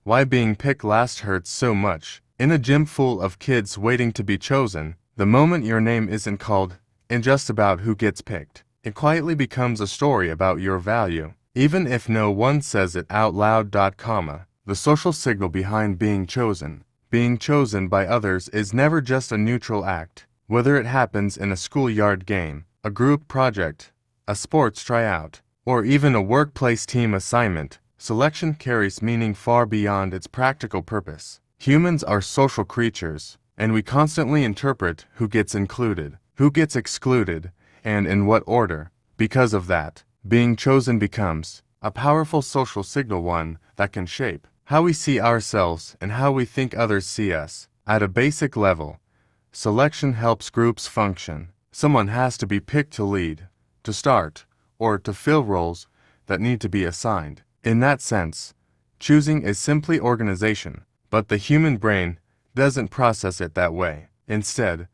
Why being picked last hurts so much. In a gym full of kids waiting to be chosen, the moment your name isn't called, and just about who gets picked, it quietly becomes a story about your value. Even if no one says it out loud. The social signal behind being chosen. Being chosen by others is never just a neutral act. Whether it happens in a schoolyard game, a group project, a sports tryout, or even a workplace team assignment, selection carries meaning far beyond its practical purpose. Humans are social creatures, and we constantly interpret who gets included, who gets excluded, and in what order. Because of that, being chosen becomes a powerful social signal, one that can shape how we see ourselves and how we think others see us. At a basic level, selection helps groups function. Someone has to be picked to lead, to start, or to fill roles that need to be assigned. In that sense, choosing is simply organization, but the human brain doesn't process it that way. Instead,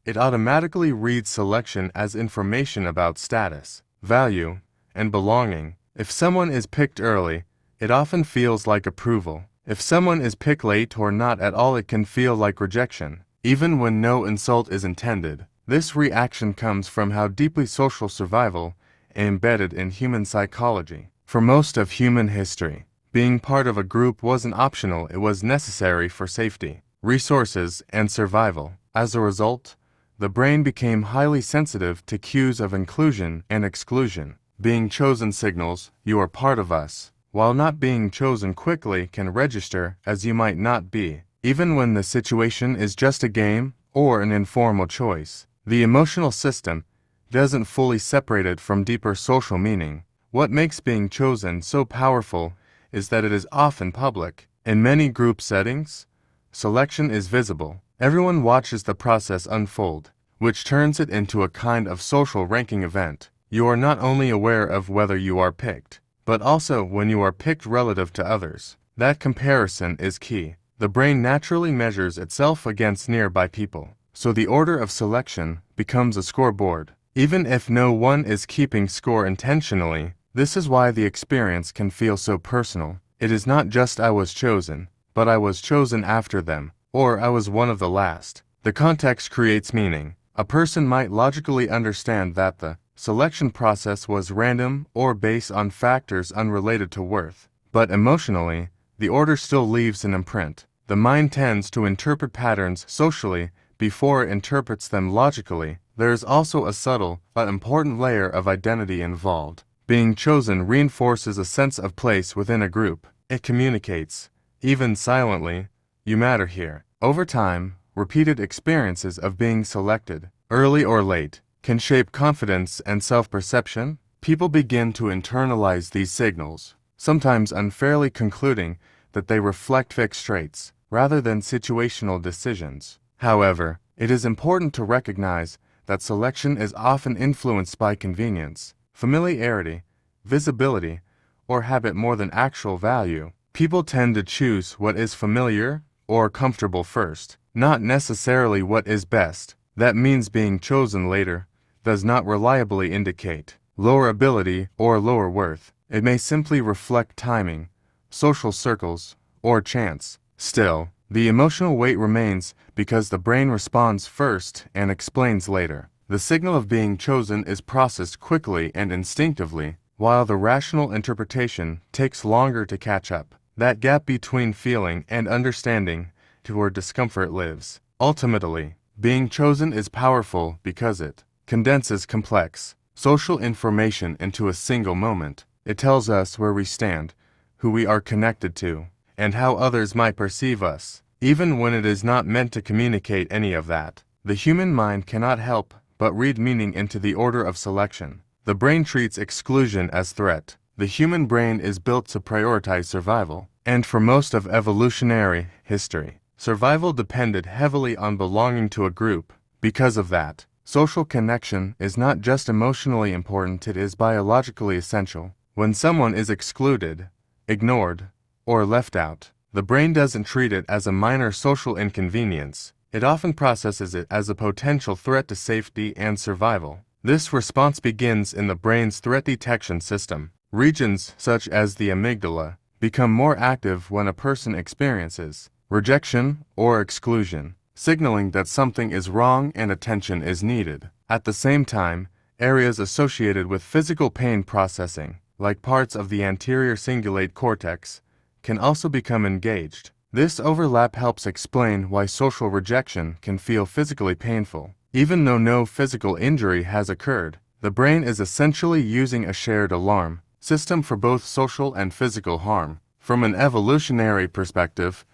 it automatically reads selection as information about status, value, and belonging. If someone is picked early, it often feels like approval. If someone is picked late or not at all, it can feel like rejection, even when no insult is intended. This reaction comes from how deeply social survival is embedded in human psychology. For most of human history, being part of a group wasn't optional, it was necessary for safety, resources, and survival. As a result, the brain became highly sensitive to cues of inclusion and exclusion. Being chosen signals, you are part of us, while not being chosen quickly can register as you might not be, even when the situation is just a game or an informal choice. The emotional system doesn't fully separate it from deeper social meaning. What makes being chosen so powerful is that it is often public. In many group settings, selection is visible. Everyone watches the process unfold, which turns it into a kind of social ranking event. You are not only aware of whether you are picked, but also when you are picked relative to others. That comparison is key. The brain naturally measures itself against nearby people, so the order of selection becomes a scoreboard. Even if no one is keeping score intentionally, this is why the experience can feel so personal. It is not just I was chosen, but I was chosen after them, or I was one of the last. The context creates meaning. A person might logically understand that the selection process was random or based on factors unrelated to worth, but emotionally, the order still leaves an imprint. The mind tends to interpret patterns socially before it interprets them logically. There is also a subtle but important layer of identity involved. Being chosen reinforces a sense of place within a group. It communicates, even silently, you matter here. Over time, repeated experiences of being selected, early or late, can shape confidence and self-perception. People begin to internalize these signals, sometimes unfairly concluding that they reflect fixed traits, rather than situational decisions. However, it is important to recognize that selection is often influenced by convenience, familiarity, visibility, or habit more than actual value. People tend to choose what is familiar or comfortable first, not necessarily what is best. That means being chosen later does not reliably indicate lower ability or lower worth. It may simply reflect timing, social circles, or chance. Still, the emotional weight remains because the brain responds first and explains later. The signal of being chosen is processed quickly and instinctively, while the rational interpretation takes longer to catch up. That gap between feeling and understanding to where discomfort lives. Ultimately, being chosen is powerful because it condenses complex social information into a single moment. It tells us where we stand, who we are connected to, and how others might perceive us, even when it is not meant to communicate any of that. The human mind cannot help but read meaning into the order of selection. The brain treats exclusion as threat. The human brain is built to prioritize survival, and for most of evolutionary history, survival depended heavily on belonging to a group. Because of that, social connection is not just emotionally important, it is biologically essential. When someone is excluded, ignored, or left out, the brain doesn't treat it as a minor social inconvenience. It often processes it as a potential threat to safety and survival. This response begins in the brain's threat detection system. Regions such as the amygdala, become more active when a person experiences rejection or exclusion, signaling that something is wrong and attention is needed. At the same time, areas associated with physical pain processing, like parts of the anterior cingulate cortex, can also become engaged. This overlap helps explain why social rejection can feel physically painful. Even though no physical injury has occurred, the brain is essentially using a shared alarm system for both social and physical harm. From an evolutionary perspective,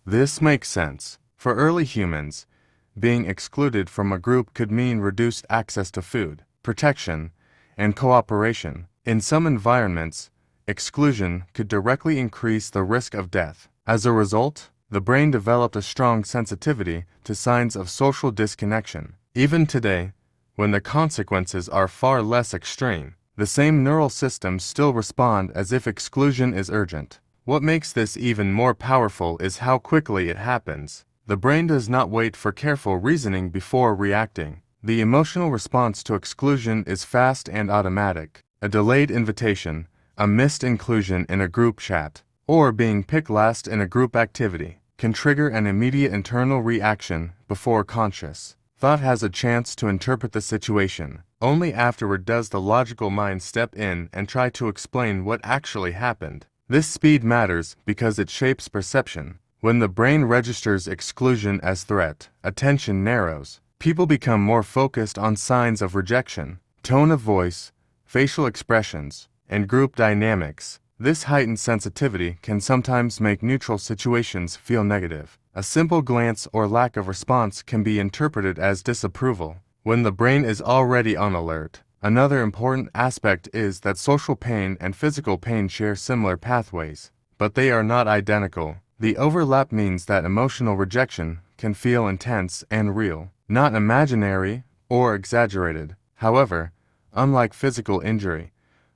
this makes sense. For early humans, being excluded from a group could mean reduced access to food, protection, and cooperation. In some environments, exclusion could directly increase the risk of death. As a result, the brain developed a strong sensitivity to signs of social disconnection. Even today, when the consequences are far less extreme, the same neural systems still respond as if exclusion is urgent. What makes this even more powerful is how quickly it happens. The brain does not wait for careful reasoning before reacting. The emotional response to exclusion is fast and automatic. A delayed invitation, a missed inclusion in a group chat, or being picked last in a group activity can trigger an immediate internal reaction before conscious thought has a chance to interpret the situation. Only afterward does the logical mind step in and try to explain what actually happened. This speed matters because it shapes perception. When the brain registers exclusion as threat, attention narrows. People become more focused on signs of rejection, tone of voice, facial expressions, and group dynamics. This heightened sensitivity can sometimes make neutral situations feel negative. A simple glance or lack of response can be interpreted as disapproval when the brain is already on alert. Another important aspect is that social pain and physical pain share similar pathways, but they are not identical. The overlap means that emotional rejection can feel intense and real, not imaginary or exaggerated. However, unlike physical injury,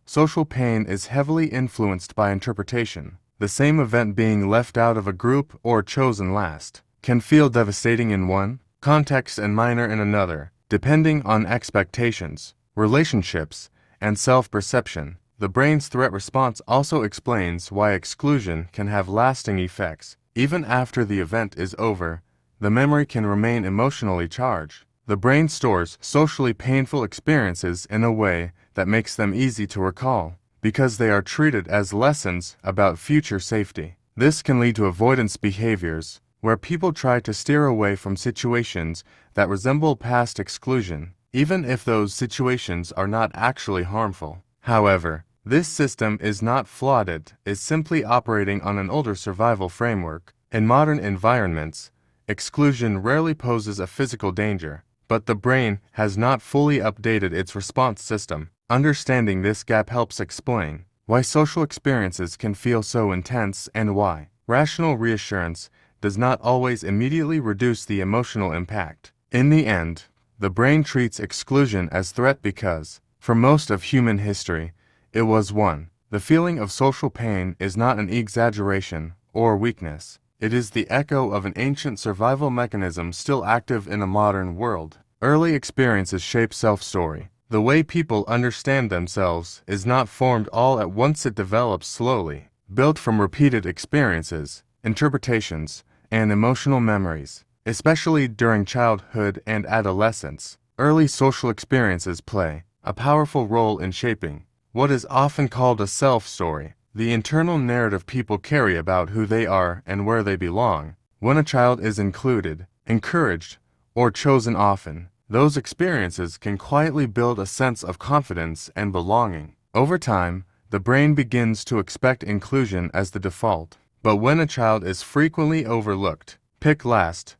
social pain is heavily influenced by interpretation. The same event being left out of a group or chosen last can feel devastating in one context and minor in another, depending on expectations, relationships, and self-perception. The brain's threat response also explains why exclusion can have lasting effects. Even after the event is over, the memory can remain emotionally charged. The brain stores socially painful experiences in a way that makes them easy to recall, because they are treated as lessons about future safety. This can lead to avoidance behaviors, where people try to steer away from situations that resemble past exclusion, even if those situations are not actually harmful. However, this system is not flawed, it is simply operating on an older survival framework. In modern environments, exclusion rarely poses a physical danger, but the brain has not fully updated its response system. Understanding this gap helps explain why social experiences can feel so intense and why rational reassurance does not always immediately reduce the emotional impact. In the end, the brain treats exclusion as threat because, for most of human history, it was one. The feeling of social pain is not an exaggeration or weakness. It is the echo of an ancient survival mechanism still active in a modern world. Early experiences shape self-story. The way people understand themselves is not formed all at once, it develops slowly, built from repeated experiences, interpretations, and emotional memories. Especially during childhood and adolescence, early social experiences play a powerful role in shaping what is often called a self-story, the internal narrative people carry about who they are and where they belong. When a child is included, encouraged, or chosen often, those experiences can quietly build a sense of confidence and belonging. Over time, the brain begins to expect inclusion as the default. But when a child is frequently overlooked, picked last,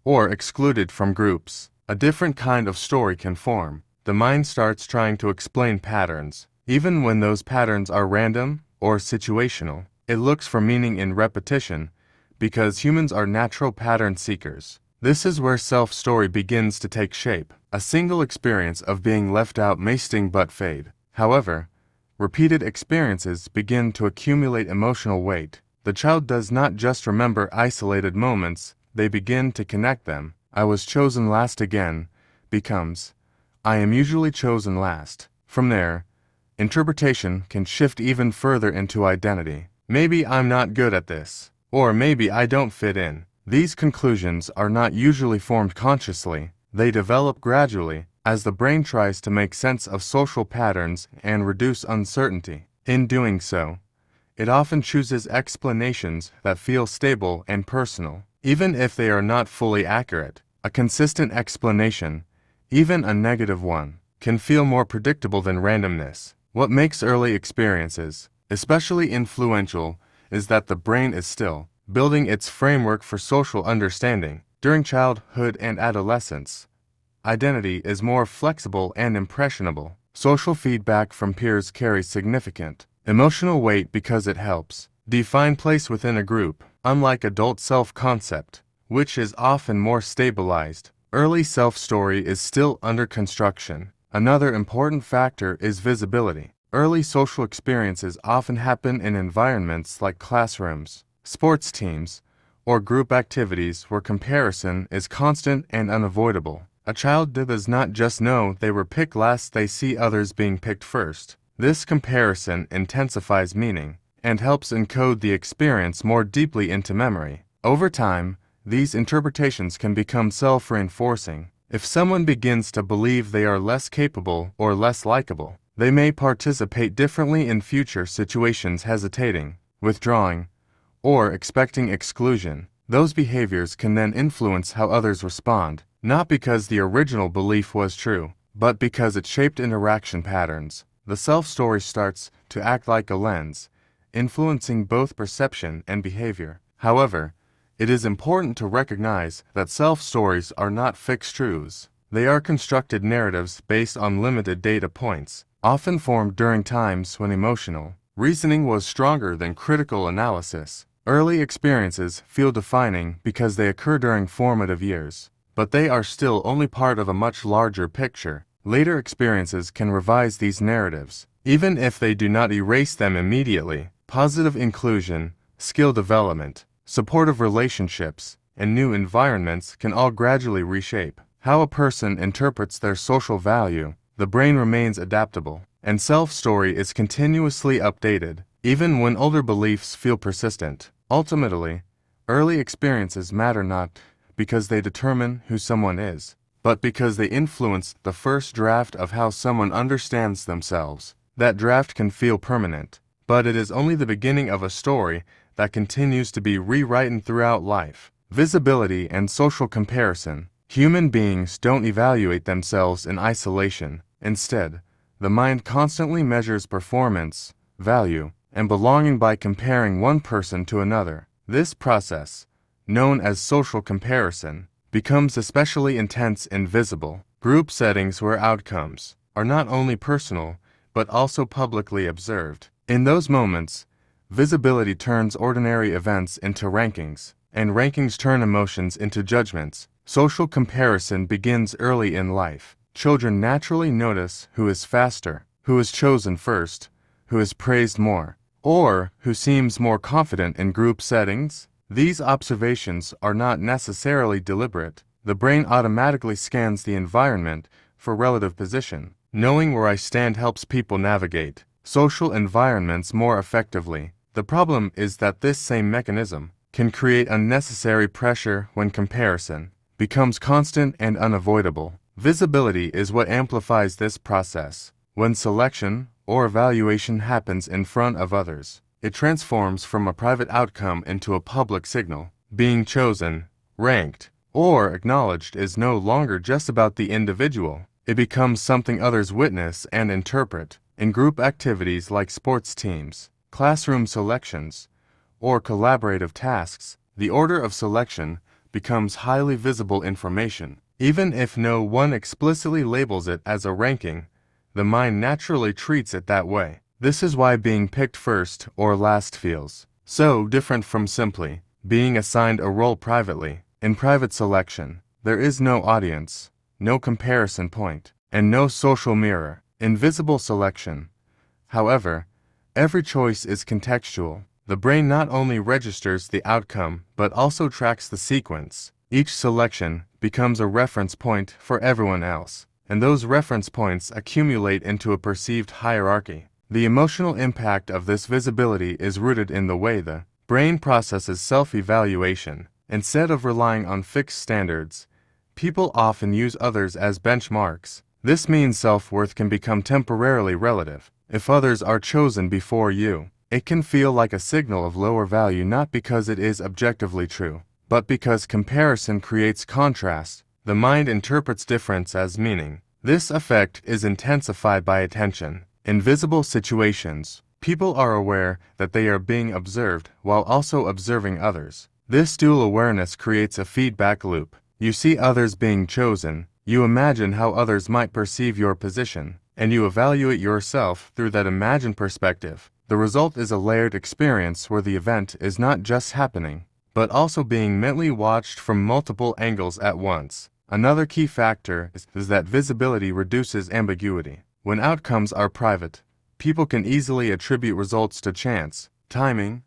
or excluded from groups, a different kind of story can form. The mind starts trying to explain patterns. Even when those patterns are random or situational, it looks for meaning in repetition because humans are natural pattern seekers. This is where self-story begins to take shape. A single experience of being left out may sting but fade. However, repeated experiences begin to accumulate emotional weight. The child does not just remember isolated moments, they begin to connect them. I was chosen last again becomes, I am usually chosen last. From there, interpretation can shift even further into identity. Maybe I'm not good at this. Or maybe I don't fit in. These conclusions are not usually formed consciously. They develop gradually as the brain tries to make sense of social patterns and reduce uncertainty. In doing so, it often chooses explanations that feel stable and personal, even if they are not fully accurate. A consistent explanation, even a negative one, can feel more predictable than randomness. What makes early experiences especially influential is that the brain is still building its framework for social understanding. During childhood and adolescence, identity is more flexible and impressionable. Social feedback from peers carries significant emotional weight because it helps define place within a group, unlike adult self-concept, which is often more stabilized. Early self-story is still under construction. Another important factor is visibility. Early social experiences often happen in environments like classrooms, sports teams, or group activities where comparison is constant and unavoidable. A child does not just know they were picked last, they see others being picked first. This comparison intensifies meaning and helps encode the experience more deeply into memory. Over time, these interpretations can become self-reinforcing. If someone begins to believe they are less capable or less likable, they may participate differently in future situations, hesitating, withdrawing, or expecting exclusion. Those behaviors can then influence how others respond, not because the original belief was true, but because it shaped interaction patterns. The self-story starts to act like a lens, influencing both perception and behavior. However, it is important to recognize that self-stories are not fixed truths. They are constructed narratives based on limited data points, often formed during times when emotional reasoning was stronger than critical analysis. Early experiences feel defining because they occur during formative years, but they are still only part of a much larger picture. Later experiences can revise these narratives, even if they do not erase them immediately. Positive inclusion, skill development, supportive relationships, and new environments can all gradually reshape how a person interprets their social value. The brain remains adaptable, and self-story is continuously updated, even when older beliefs feel persistent. Ultimately, early experiences matter not because they determine who someone is, but because they influence the first draft of how someone understands themselves. That draft can feel permanent, but it is only the beginning of a story that continues to be rewritten throughout life. Visibility and social comparison. Human beings don't evaluate themselves in isolation. Instead, the mind constantly measures performance, value, and belonging by comparing one person to another. This process, known as social comparison, becomes especially intense in visible group settings where outcomes are not only personal but also publicly observed. In those moments, visibility turns ordinary events into rankings, and rankings turn emotions into judgments. Social comparison begins early in life. Children naturally notice who is faster, who is chosen first, who is praised more, or who seems more confident in group settings. These observations are not necessarily deliberate. The brain automatically scans the environment for relative position. Knowing where I stand helps people navigate social environments more effectively. The problem is that this same mechanism can create unnecessary pressure when comparison becomes constant and unavoidable. Visibility is what amplifies this process. When selection or evaluation happens in front of others, it transforms from a private outcome into a public signal. Being chosen, ranked, or acknowledged is no longer just about the individual. It becomes something others witness and interpret. In group activities like sports teams, classroom selections, or collaborative tasks, the order of selection becomes highly visible information. Even if no one explicitly labels it as a ranking, the mind naturally treats it that way. This is why being picked first or last feels so different from simply being assigned a role privately. In private selection, there is no audience, no comparison point, and no social mirror. In visible selection, however, every choice is contextual. The brain not only registers the outcome but also tracks the sequence. Each selection becomes a reference point for everyone else, and those reference points accumulate into a perceived hierarchy. The emotional impact of this visibility is rooted in the way the brain processes self-evaluation. Instead of relying on fixed standards, people often use others as benchmarks. This means self-worth can become temporarily relative. If others are chosen before you, it can feel like a signal of lower value, not because it is objectively true, but because comparison creates contrast. The mind interprets difference as meaning. This effect is intensified by attention. In visible situations, people are aware that they are being observed while also observing others. This dual awareness creates a feedback loop. You see others being chosen, you imagine how others might perceive your position, and you evaluate yourself through that imagined perspective. The result is a layered experience where the event is not just happening, but also being mentally watched from multiple angles at once. Another key factor is that visibility reduces ambiguity. When outcomes are private, people can easily attribute results to chance, timing,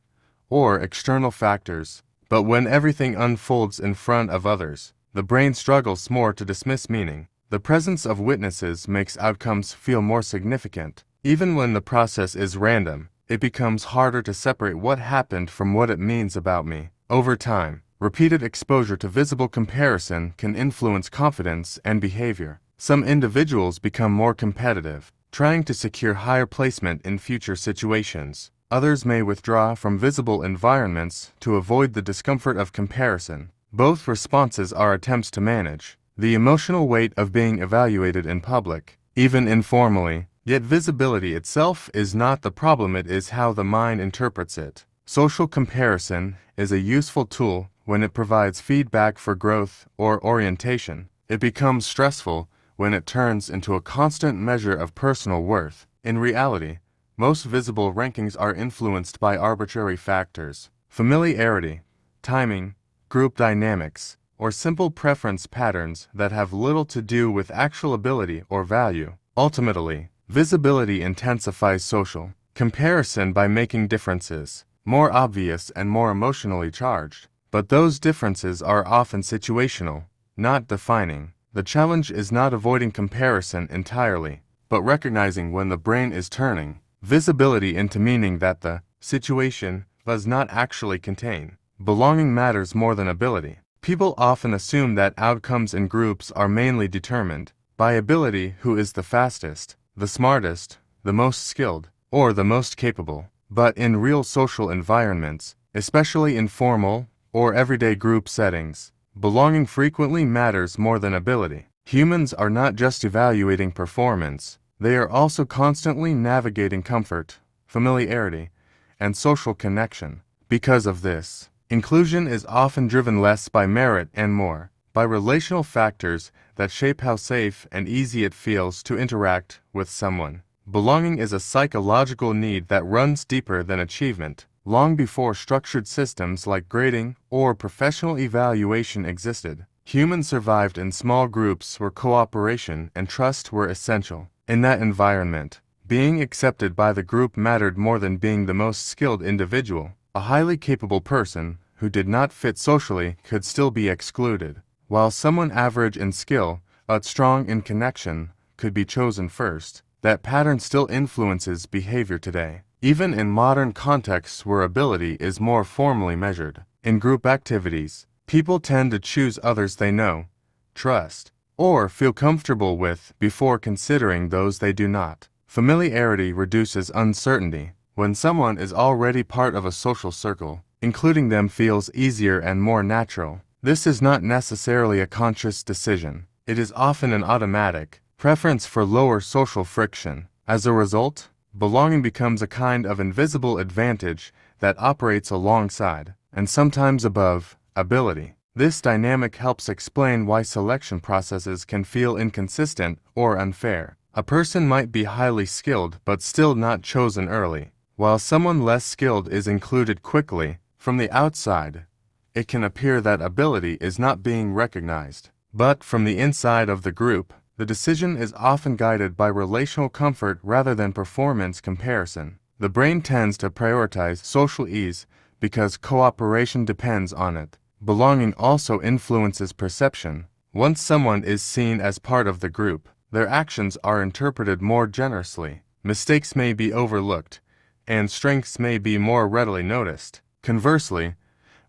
or external factors. But when everything unfolds in front of others, the brain struggles more to dismiss meaning. The presence of witnesses makes outcomes feel more significant. Even when the process is random, it becomes harder to separate what happened from what it means about me. Over time, repeated exposure to visible comparison can influence confidence and behavior. Some individuals become more competitive, trying to secure higher placement in future situations. Others may withdraw from visible environments to avoid the discomfort of comparison. Both responses are attempts to manage the emotional weight of being evaluated in public, even informally. Yet visibility itself is not the problem, it is how the mind interprets it. Social comparison is a useful tool when it provides feedback for growth or orientation. It becomes stressful when it turns into a constant measure of personal worth. In reality, most visible rankings are influenced by arbitrary factors: familiarity, timing, group dynamics, or simple preference patterns that have little to do with actual ability or value. Ultimately, visibility intensifies social comparison by making differences more obvious and more emotionally charged. But those differences are often situational, not defining. The challenge is not avoiding comparison entirely, but recognizing when the brain is turning visibility into meaning that the situation does not actually contain. Belonging matters more than ability. People often assume that outcomes in groups are mainly determined by ability: who is the fastest, the smartest, the most skilled, or the most capable. But in real social environments, especially in formal or everyday group settings, belonging frequently matters more than ability. Humans are not just evaluating performance, they are also constantly navigating comfort, familiarity, and social connection. Because of this, inclusion is often driven less by merit and more by relational factors that shape how safe and easy it feels to interact with someone. Belonging is a psychological need that runs deeper than achievement. Long before structured systems like grading or professional evaluation existed, humans survived in small groups where cooperation and trust were essential. In that environment, being accepted by the group mattered more than being the most skilled individual. A highly capable person who did not fit socially could still be excluded, while someone average in skill but strong in connection could be chosen first. That pattern still influences behavior today, even in modern contexts where ability is more formally measured. In group activities, people tend to choose others they know, trust, or feel comfortable with before considering those they do not. Familiarity reduces uncertainty. When someone is already part of a social circle, including them feels easier and more natural. This is not necessarily a conscious decision. It is often an automatic preference for lower social friction. As a result, belonging becomes a kind of invisible advantage that operates alongside, and sometimes above, ability. This dynamic helps explain why selection processes can feel inconsistent or unfair. A person might be highly skilled but still not chosen early, while someone less skilled is included quickly. From the outside, it can appear that ability is not being recognized. But from the inside of the group, the decision is often guided by relational comfort rather than performance comparison. The brain tends to prioritize social ease because cooperation depends on it. Belonging also influences perception. Once someone is seen as part of the group, their actions are interpreted more generously. mistakes may be overlooked, and strengths may be more readily noticed. Conversely,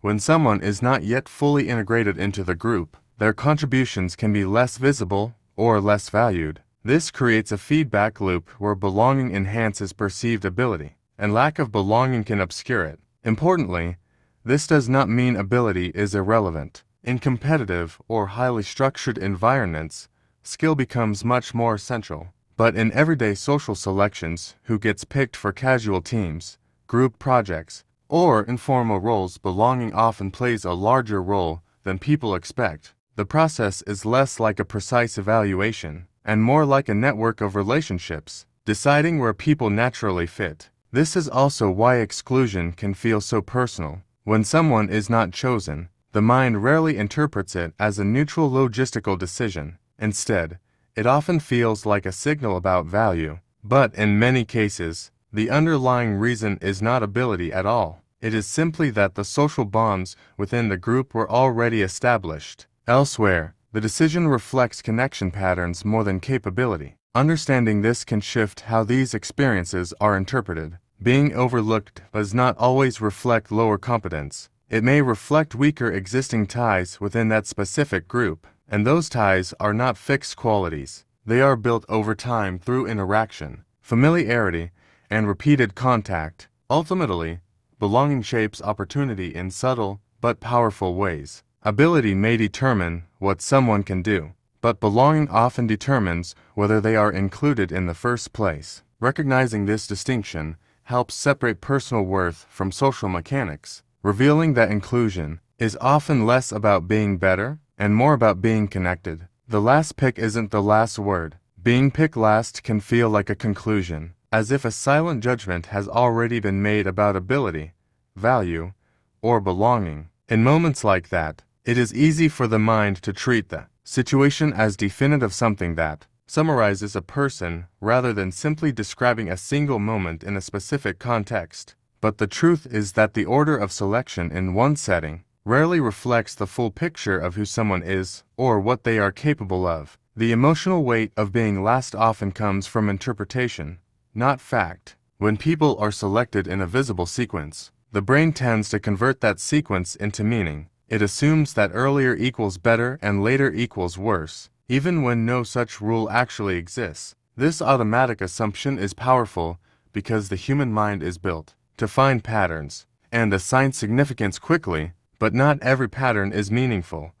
when someone is not yet fully integrated into the group, their contributions can be less visible or less valued. This creates a feedback loop where belonging enhances perceived ability, and lack of belonging can obscure it. Importantly, this does not mean ability is irrelevant. In competitive or highly structured environments, skill becomes much more essential. But in everyday social selections, who gets picked for casual teams, group projects, or informal roles, belonging often plays a larger role than people expect. The process is less like a precise evaluation and more like a network of relationships, deciding where people naturally fit. This is also why exclusion can feel so personal. When someone is not chosen, the mind rarely interprets it as a neutral logistical decision. Instead, it often feels like a signal about value. But in many cases, the underlying reason is not ability at all. It is simply that the social bonds within the group were already established. Elsewhere, the decision reflects connection patterns more than capability. Understanding this can shift how these experiences are interpreted. Being overlooked does not always reflect lower competence. It may reflect weaker existing ties within that specific group, and those ties are not fixed qualities. They are built over time through interaction, familiarity, and repeated contact. Ultimately, belonging shapes opportunity in subtle but powerful ways. Ability may determine what someone can do, but belonging often determines whether they are included in the first place. Recognizing this distinction helps separate personal worth from social mechanics, revealing that inclusion is often less about being better and more about being connected. The last pick isn't the last word. Being picked last can feel like a conclusion, as if a silent judgment has already been made about ability, value, or belonging. In moments like that, it is easy for the mind to treat the situation as definitive, something that summarizes a person rather than simply describing a single moment in a specific context. But the truth is that the order of selection in one setting rarely reflects the full picture of who someone is or what they are capable of. The emotional weight of being last often comes from interpretation, not fact. When people are selected in a visible sequence, the brain tends to convert that sequence into meaning. It assumes that earlier equals better and later equals worse, even when no such rule actually exists. This automatic assumption is powerful because the human mind is built to find patterns and assign significance quickly, but not every pattern is meaningful,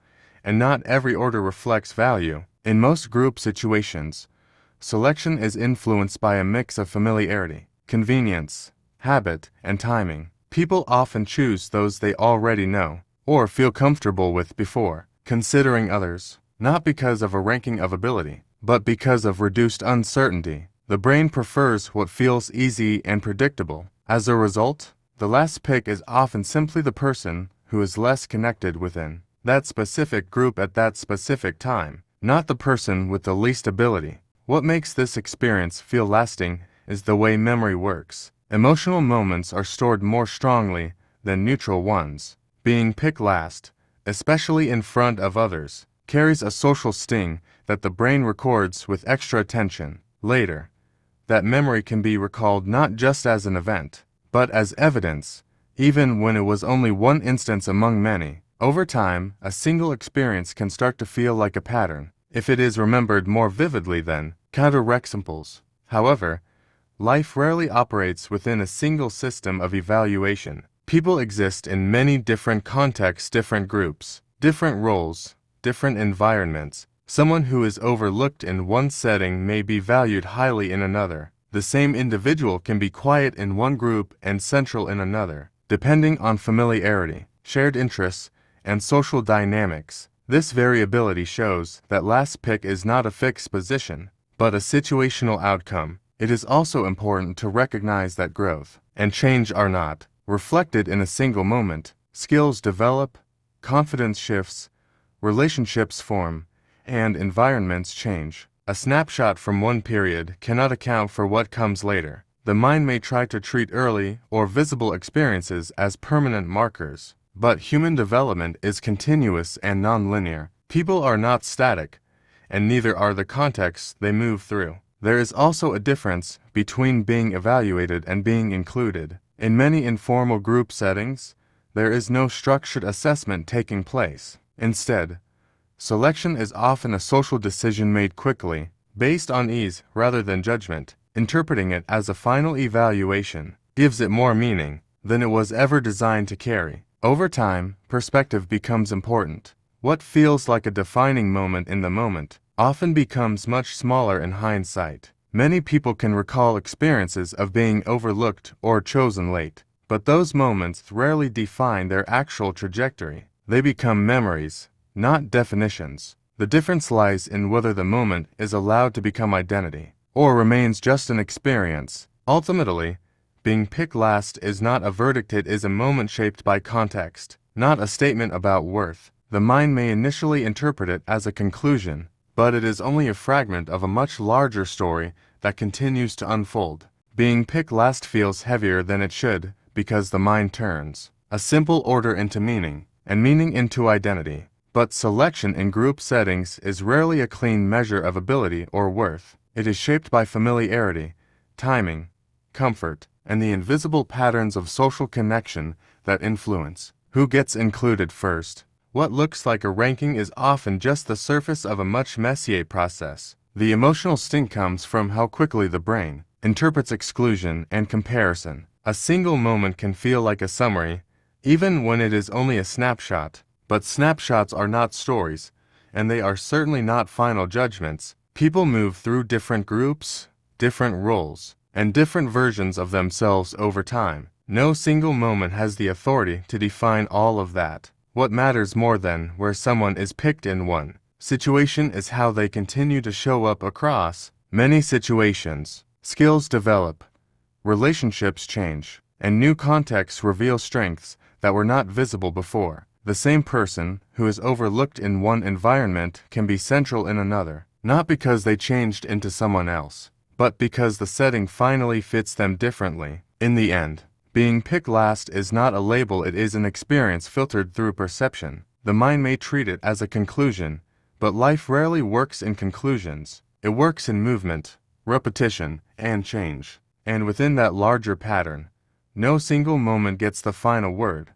and not every order reflects value. In most group situations, selection is influenced by a mix of familiarity, convenience, habit, and timing. People often choose those they already know or feel comfortable with before considering others, not because of a ranking of ability, but because of reduced uncertainty. The brain prefers what feels easy and predictable. As a result, the last pick is often simply the person who is less connected within that specific group at that specific time, not the person with the least ability. What makes this experience feel lasting is the way memory works. Emotional moments are stored more strongly than neutral ones. Being picked last, especially in front of others, carries a social sting that the brain records with extra attention. Later, that memory can be recalled not just as an event, but as evidence, even when it was only one instance among many. Over time, a single experience can start to feel like a pattern, if it is remembered more vividly than counterexamples. However, life rarely operates within a single system of evaluation. People exist in many different contexts, different groups, different roles, different environments. Someone who is overlooked in one setting may be valued highly in another. The same individual can be quiet in one group and central in another, depending on familiarity, shared interests, and social dynamics. This variability shows that last pick is not a fixed position, but a situational outcome. It is also important to recognize that growth and change are not reflected in a single moment. Skills develop, confidence shifts, relationships form, and environments change. A snapshot from one period cannot account for what comes later. The mind may try to treat early or visible experiences as permanent markers, but human development is continuous and nonlinear. People are not static, and neither are the contexts they move through. There is also a difference between being evaluated and being included. In many informal group settings, there is no structured assessment taking place. Instead, selection is often a social decision made quickly, based on ease rather than judgment. Interpreting it as a final evaluation gives it more meaning than it was ever designed to carry. Over time, perspective becomes important. What feels like a defining moment in the moment often becomes much smaller in hindsight. Many people can recall experiences of being overlooked or chosen late, but those moments rarely define their actual trajectory. They become memories, not definitions. The difference lies in whether the moment is allowed to become identity, or remains just an experience. Ultimately, being picked last is not a verdict, it is a moment shaped by context, not a statement about worth. The mind may initially interpret it as a conclusion, but it is only a fragment of a much larger story that continues to unfold. Being picked last feels heavier than it should because the mind turns a simple order into meaning, and meaning into identity. But selection in group settings is rarely a clean measure of ability or worth. It is shaped by familiarity, timing, comfort, and the invisible patterns of social connection that influence who gets included first. What looks like a ranking is often just the surface of a much messier process. The emotional sting comes from how quickly the brain interprets exclusion and comparison. A single moment can feel like a summary, even when it is only a snapshot. But snapshots are not stories, and they are certainly not final judgments. People move through different groups, different roles, and different versions of themselves over time. No single moment has the authority to define all of that. What matters more than where someone is picked in one situation is how they continue to show up across many situations. Skills develop, relationships change, and new contexts reveal strengths that were not visible before. The same person who is overlooked in one environment can be central in another, not because they changed into someone else, but because the setting finally fits them differently. In the end, being picked last is not a label, it is an experience filtered through perception. The mind may treat it as a conclusion, but life rarely works in conclusions. It works in movement, repetition, and change. And within that larger pattern, no single moment gets the final word.